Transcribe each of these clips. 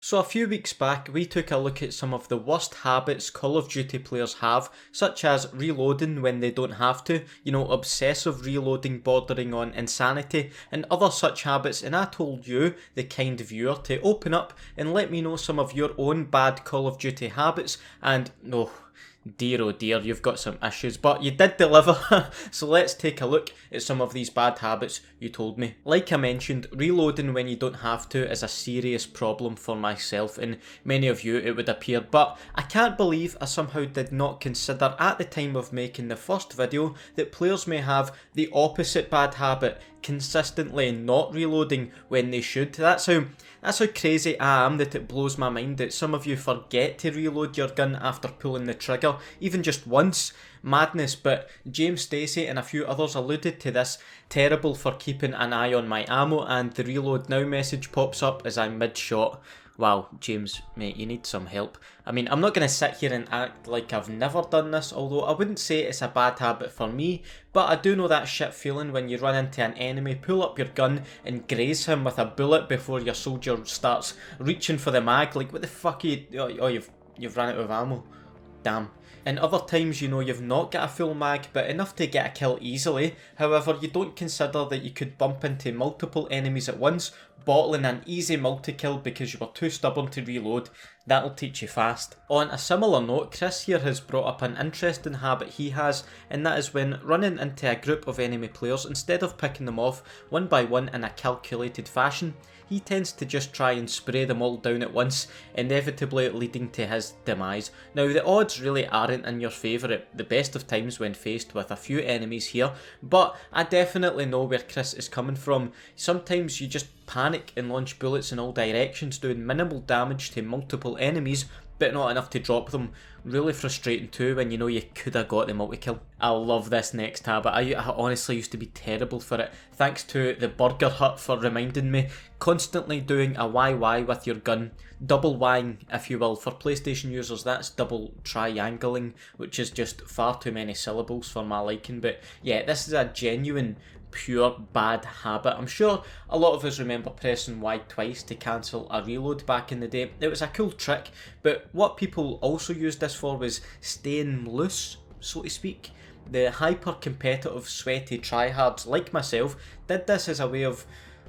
So a few weeks back we took a look at some of the worst habits Call of Duty players have, such as reloading when they don't have to, obsessive reloading bordering on insanity, and other such habits, and I told you, the kind viewer, to open up and let me know some of your own bad Call of Duty habits, and no, dear oh dear, you've got some issues, but you did deliver. So let's take a look at some of these bad habits you told me. Like I mentioned, reloading when you don't have to is a serious problem for myself and many of you, it would appear, but I can't believe I somehow did not consider at the time of making the first video that players may have the opposite bad habit, consistently not reloading when they should. That's how crazy I am that it blows my mind that some of you forget to reload your gun after pulling the trigger, even just once. Madness. But James Stacey and a few others alluded to this. Terrible for keeping an eye on my ammo, and the reload now message pops up as I'm mid-shot. Wow, James, mate, you need some help. I mean, I'm not going to sit here and act like I've never done this, although I wouldn't say it's a bad habit for me, but I do know that shit feeling when you run into an enemy, pull up your gun and graze him with a bullet before your soldier starts reaching for the mag. Like, what the fuck are you... Oh, you've run out of ammo. Damn. And other times, you've not got a full mag, but enough to get a kill easily. However, you don't consider that you could bump into multiple enemies at once, bottling an easy multi-kill because you were too stubborn to reload. That'll teach you fast. On a similar note, Chris here has brought up an interesting habit he has, and that is when running into a group of enemy players, instead of picking them off one by one in a calculated fashion, he tends to just try and spray them all down at once, inevitably leading to his demise. Now, the odds really aren't in your favour at the best of times when faced with a few enemies here, but I definitely know where Chris is coming from. Sometimes you just panic and launch bullets in all directions, doing minimal damage to multiple enemies, but not enough to drop them. Really frustrating too when you know you could have got the multi-kill. I love this next habit. I honestly used to be terrible for it. Thanks to the Burger Hut for reminding me. Constantly doing a YY with your gun. Double Ying, if you will. For PlayStation users, that's double triangling, which is just far too many syllables for my liking. But yeah, this is a genuine pure bad habit. I'm sure a lot of us remember pressing Y twice to cancel a reload back in the day. It was a cool trick, but what people also used this for was staying loose, so to speak. The hyper-competitive, sweaty tryhards like myself did this as a way of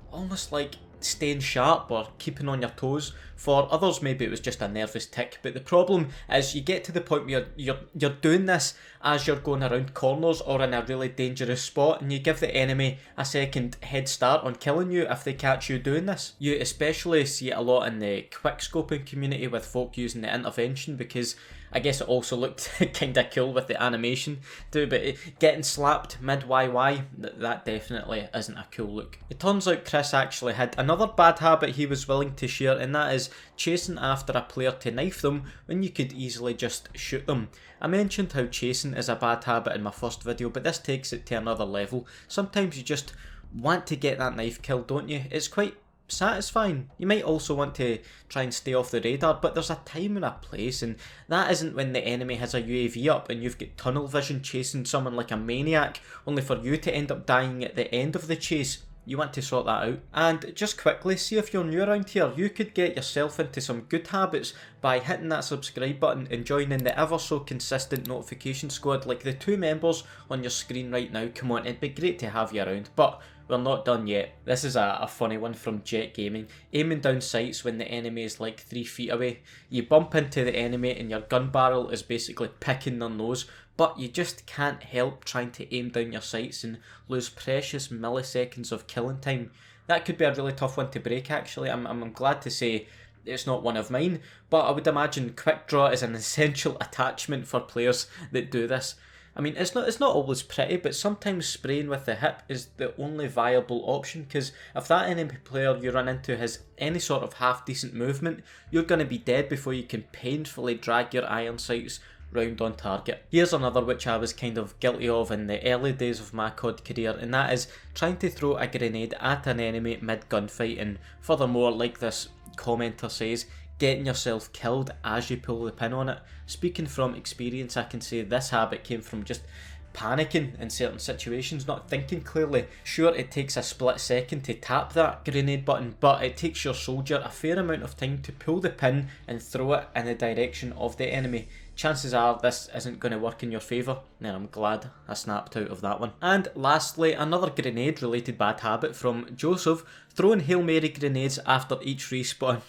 almost like staying sharp or keeping on your toes. For others, maybe it was just a nervous tick, but the problem is you get to the point where you're doing this as you're going around corners or in a really dangerous spot, and you give the enemy a second head start on killing you if they catch you doing this. You especially see it a lot in the quickscoping community with folk using the intervention, because I guess it also looked kinda cool with the animation too, but getting slapped mid-YY, that definitely isn't a cool look. It turns out Chris actually had another bad habit he was willing to share, and that is chasing after a player to knife them when you could easily just shoot them. I mentioned how chasing is a bad habit in my first video, but this takes it to another level. Sometimes you just want to get that knife kill, don't you? It's quite satisfying. You might also want to try and stay off the radar, but there's a time and a place, and that isn't when the enemy has a UAV up and you've got tunnel vision chasing someone like a maniac, only for you to end up dying at the end of the chase. You want to sort that out. And just quickly, see if you're new around here, you could get yourself into some good habits by hitting that subscribe button and joining the ever so consistent notification squad like the two members on your screen right now. Come on, it'd be great to have you around, but we're not done yet. This is a funny one from Jet Gaming. Aiming down sights when the enemy is like 3 feet away. You bump into the enemy and your gun barrel is basically picking their nose, but you just can't help trying to aim down your sights and lose precious milliseconds of killing time. That could be a really tough one to break actually. I'm glad to say it's not one of mine, but I would imagine quick draw is an essential attachment for players that do this. I mean, it's not always pretty, but sometimes spraying with the hip is the only viable option, because if that enemy player you run into has any sort of half decent movement, you're going to be dead before you can painfully drag your iron sights round on target. Here's another which I was kind of guilty of in the early days of my COD career, and that is trying to throw a grenade at an enemy mid gunfight, and furthermore, like this commenter says, getting yourself killed as you pull the pin on it. Speaking from experience, I can say this habit came from just panicking in certain situations, not thinking clearly. Sure, it takes a split second to tap that grenade button, but it takes your soldier a fair amount of time to pull the pin and throw it in the direction of the enemy. Chances are this isn't going to work in your favour, and I'm glad I snapped out of that one. And lastly, another grenade related bad habit from Joseph, throwing Hail Mary grenades after each respawn.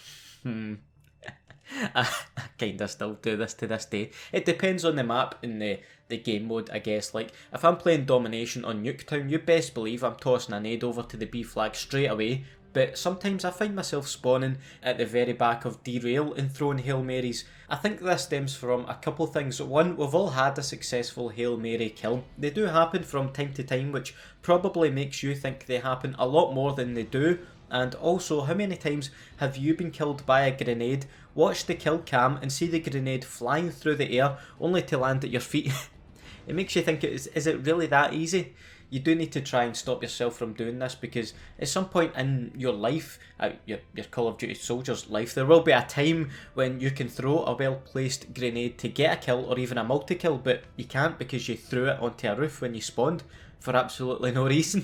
I kinda still do this to this day. It depends on the map and the game mode, I guess. Like, if I'm playing Domination on Nuketown, you best believe I'm tossing a nade over to the B flag straight away, but sometimes I find myself spawning at the very back of Derail and throwing Hail Marys. I think this stems from a couple things. One, we've all had a successful Hail Mary kill. They do happen from time to time, which probably makes you think they happen a lot more than they do. And also, how many times have you been killed by a grenade, watch the kill cam and see the grenade flying through the air only to land at your feet? It makes you think, is it really that easy? You do need to try and stop yourself from doing this, because at some point in your life, your Call of Duty soldier's life, there will be a time when you can throw a well placed grenade to get a kill or even a multi-kill, but you can't because you threw it onto a roof when you spawned for absolutely no reason.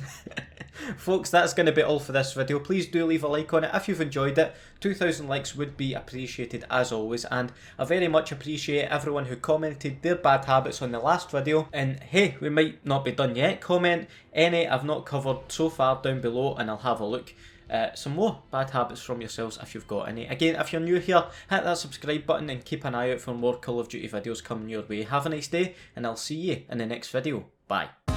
Folks, that's going to be all for this video. Please do leave a like on it if you've enjoyed it. 2,000 likes would be appreciated as always, and I very much appreciate everyone who commented their bad habits on the last video. And hey, we might not be done yet. Comment any I've not covered so far down below and I'll have a look at some more bad habits from yourselves if you've got any. Again, if you're new here, hit that subscribe button and keep an eye out for more Call of Duty videos coming your way. Have a nice day and I'll see you in the next video. Bye.